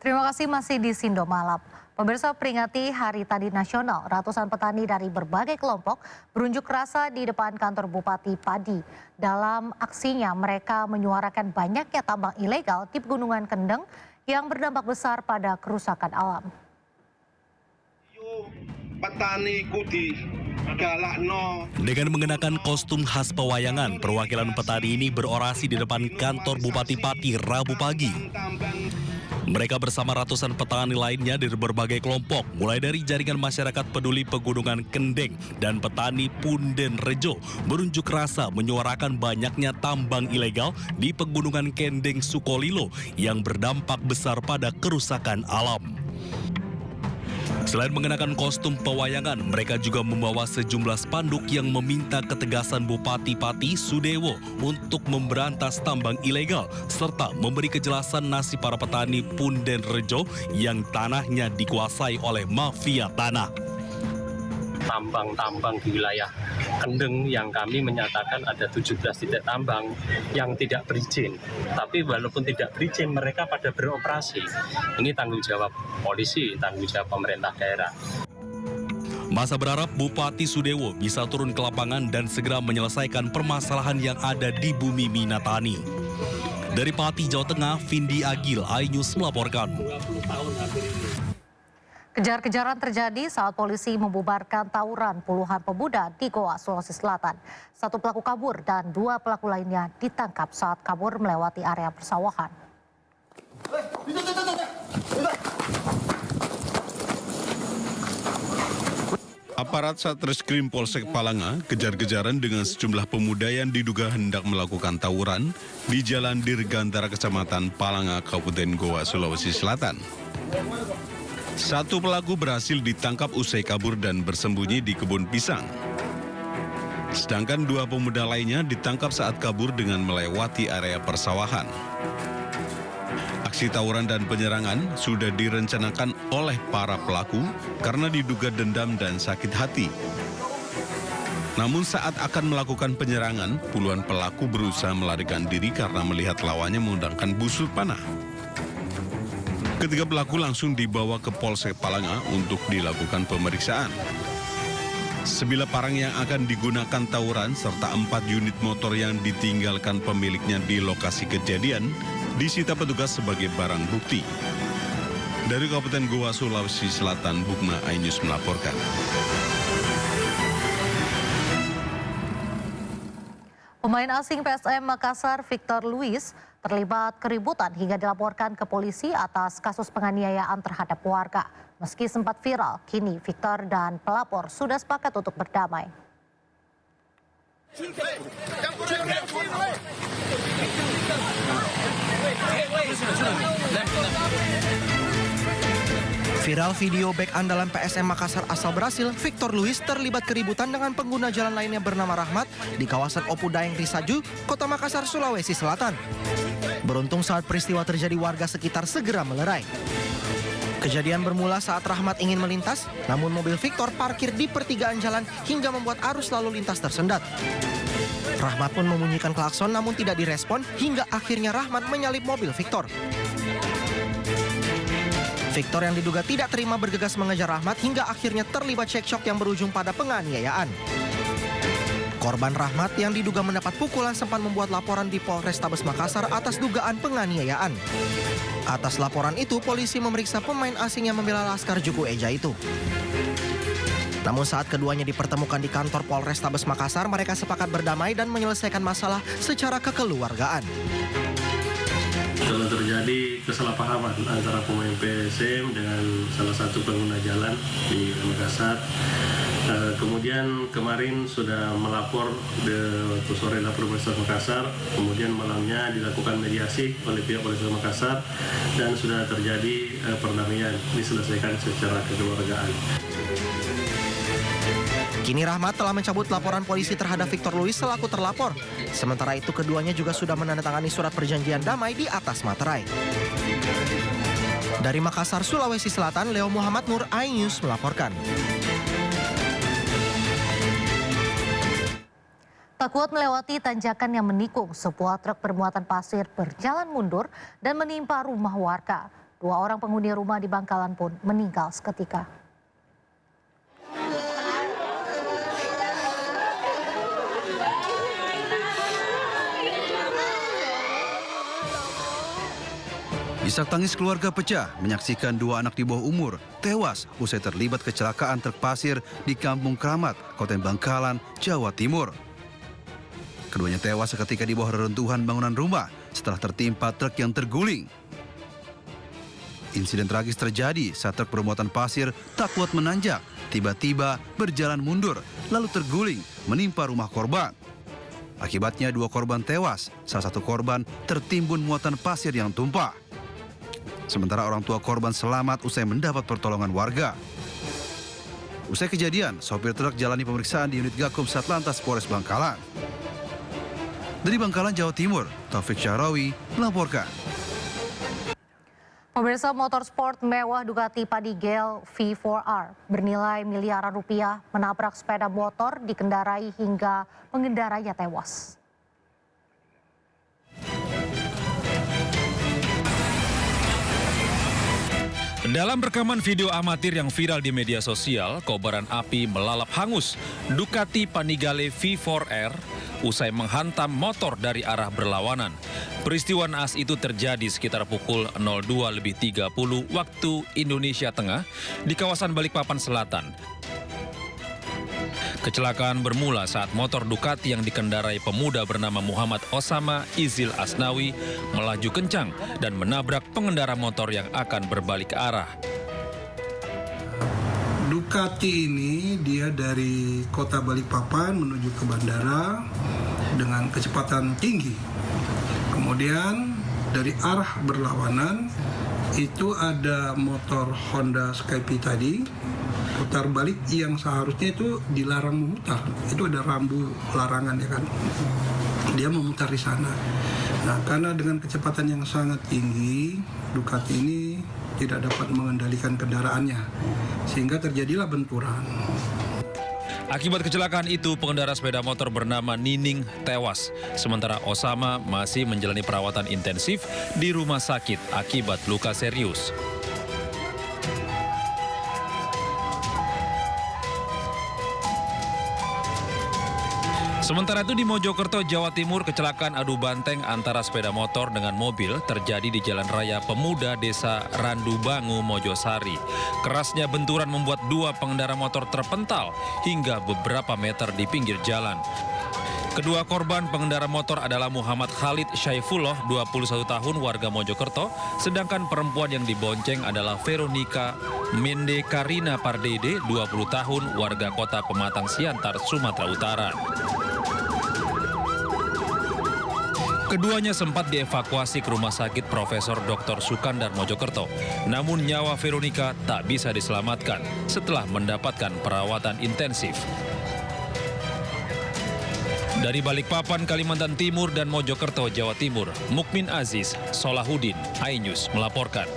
Terima kasih masih di Sindo Malam. Pemirsa, peringati Hari Tani Nasional, ratusan petani dari berbagai kelompok berunjuk rasa di depan kantor Bupati Padi. Dalam aksinya mereka menyuarakan banyaknya tambang ilegal di Pegunungan Kendeng yang berdampak besar pada kerusakan alam. Petani kudi galakno. Dengan mengenakan kostum khas pewayangan, perwakilan petani ini berorasi di depan kantor Bupati Pati Rabu pagi. Mereka bersama ratusan petani lainnya dari berbagai kelompok, mulai dari jaringan masyarakat peduli Pegunungan Kendeng dan petani Punden Rejo, berunjuk rasa menyuarakan banyaknya tambang ilegal di Pegunungan Kendeng Sukolilo yang berdampak besar pada kerusakan alam. Selain mengenakan kostum pewayangan, mereka juga membawa sejumlah spanduk yang meminta ketegasan Bupati Pati Sudewo untuk memberantas tambang ilegal, serta memberi kejelasan nasib para petani Punden Rejo yang tanahnya dikuasai oleh mafia tanah. Tambang-tambang di wilayah Kendeng yang kami menyatakan ada 17 titik tambang yang tidak berizin. Tapi walaupun tidak berizin, mereka pada beroperasi. Ini tanggung jawab polisi, tanggung jawab pemerintah daerah. Masa berharap Bupati Sudewo bisa turun ke lapangan dan segera menyelesaikan permasalahan yang ada di bumi Minatani. Dari Pati, Jawa Tengah, Vindi Agil, iNews melaporkan. 20 tahun hampir ini. Kejar-kejaran terjadi saat polisi membubarkan tawuran puluhan pemuda di Goa, Sulawesi Selatan. Satu pelaku kabur dan dua pelaku lainnya ditangkap saat kabur melewati area persawahan. Aparat Satreskrim Polsek Palanga kejar-kejaran dengan sejumlah pemuda yang diduga hendak melakukan tawuran di Jalan Dirgantara Kecamatan Palanga, Kabupaten Goa, Sulawesi Selatan. Satu pelaku berhasil ditangkap usai kabur dan bersembunyi di kebun pisang. Sedangkan dua pemuda lainnya ditangkap saat kabur dengan melewati area persawahan. Aksi tawuran dan penyerangan sudah direncanakan oleh para pelaku karena diduga dendam dan sakit hati. Namun saat akan melakukan penyerangan, puluhan pelaku berusaha melarikan diri karena melihat lawannya menggunakan busur panah. Ketiga pelaku langsung dibawa ke Polsek Palanga untuk dilakukan pemeriksaan. Sebilah parang yang akan digunakan tawuran serta 4 unit motor yang ditinggalkan pemiliknya di lokasi kejadian disita petugas sebagai barang bukti. Dari Kabupaten Goa, Sulawesi Selatan, Bukma iNews melaporkan. Pemain asing PSM Makassar Victor Luis terlibat keributan hingga dilaporkan ke polisi atas kasus penganiayaan terhadap warga. Meski sempat viral, kini Victor dan pelapor sudah sepakat untuk berdamai. Viral video bek andalan PSM Makassar asal Brasil, Victor Luis terlibat keributan dengan pengguna jalan lainnya bernama Rahmat di kawasan Opu Daeng Risaju, Kota Makassar, Sulawesi Selatan. Beruntung saat peristiwa terjadi warga sekitar segera melerai. Kejadian bermula saat Rahmat ingin melintas, namun mobil Victor parkir di pertigaan jalan hingga membuat arus lalu lintas tersendat. Rahmat pun membunyikan klakson namun tidak direspon hingga akhirnya Rahmat menyalip mobil Victor. Victor yang diduga tidak terima bergegas mengejar Rahmat hingga akhirnya terlibat cekcok yang berujung pada penganiayaan. Korban Rahmat yang diduga mendapat pukulan sempat membuat laporan di Polrestabes Makassar atas dugaan penganiayaan. Atas laporan itu, polisi memeriksa pemain asing yang membela Laskar Juku Eja itu. Namun saat keduanya dipertemukan di kantor Polrestabes Makassar, mereka sepakat berdamai dan menyelesaikan masalah secara kekeluargaan. Telah terjadi kesalahpahaman antara pemain PSM dengan salah satu pengguna jalan di Makassar. Kemudian kemarin sudah melapor waktu sore dapur Polres Makassar, kemudian malamnya dilakukan mediasi oleh pihak Polres Makassar dan sudah terjadi perdamaian, diselesaikan secara kekeluargaan. Kini Rahmat telah mencabut laporan polisi terhadap Victor Luis selaku terlapor. Sementara itu keduanya juga sudah menandatangani surat perjanjian damai di atas materai. Dari Makassar, Sulawesi Selatan, Leo Muhammad Nur, iNews melaporkan. Tak kuat melewati tanjakan yang menikung, sebuah truk bermuatan pasir berjalan mundur dan menimpa rumah warga. 2 orang penghuni rumah di Bangkalan pun meninggal seketika. Isak tangis keluarga pecah menyaksikan 2 anak di bawah umur tewas usai terlibat kecelakaan truk pasir di Kampung Kramat, Kabupaten Bangkalan, Jawa Timur. Keduanya tewas seketika di bawah reruntuhan bangunan rumah setelah tertimpa truk yang terguling. Insiden tragis terjadi saat truk bermuatan pasir tak kuat menanjak, tiba-tiba berjalan mundur lalu terguling menimpa rumah korban. Akibatnya 2 korban tewas, salah satu korban tertimbun muatan pasir yang tumpah. Sementara orang tua korban selamat usai mendapat pertolongan warga. Usai kejadian, sopir truk jalani pemeriksaan di unit Gakum Satlantas Polres Bangkalan. Dari Bangkalan, Jawa Timur, Taufik Syahrawi melaporkan. Pemirsa, motorsport mewah Ducati Panigale V4R bernilai miliaran rupiah menabrak sepeda motor dikendarai hingga pengendaranya tewas. Dalam rekaman video amatir yang viral di media sosial, kobaran api melalap hangus Ducati Panigale V4R usai menghantam motor dari arah berlawanan. Peristiwa naas itu terjadi sekitar pukul 02.30 waktu Indonesia Tengah di kawasan Balikpapan Selatan. Kecelakaan bermula saat motor Ducati yang dikendarai pemuda bernama Muhammad Osama Izil Asnawi melaju kencang dan menabrak pengendara motor yang akan berbalik arah. Ducati ini dia dari kota Balikpapan menuju ke bandara dengan kecepatan tinggi. Kemudian dari arah berlawanan itu ada motor Honda Skype tadi putar balik yang seharusnya itu dilarang memutar. Itu ada rambu larangan ya kan. Dia memutar di sana. Nah, karena dengan kecepatan yang sangat tinggi, Ducati ini tidak dapat mengendalikan kendaraannya sehingga terjadilah benturan. Akibat kecelakaan itu, pengendara sepeda motor bernama Nining tewas. Sementara Osama masih menjalani perawatan intensif di rumah sakit akibat luka serius. Sementara itu di Mojokerto, Jawa Timur, kecelakaan adu banteng antara sepeda motor dengan mobil terjadi di Jalan Raya Pemuda Desa Randubangu, Mojosari. Kerasnya benturan membuat 2 pengendara motor terpental hingga beberapa meter di pinggir jalan. Kedua korban pengendara motor adalah Muhammad Khalid Syaifullah, 21 tahun, warga Mojokerto, sedangkan perempuan yang dibonceng adalah Veronica Mende Karina Pardede, 20 tahun, warga kota Pematang Siantar, Sumatera Utara. Keduanya sempat dievakuasi ke Rumah Sakit Profesor Dr. Sukandar Mojokerto. Namun nyawa Veronica tak bisa diselamatkan setelah mendapatkan perawatan intensif. Dari Balikpapan, Kalimantan Timur dan Mojokerto, Jawa Timur, Mukmin Aziz, Solahuddin, iNews melaporkan.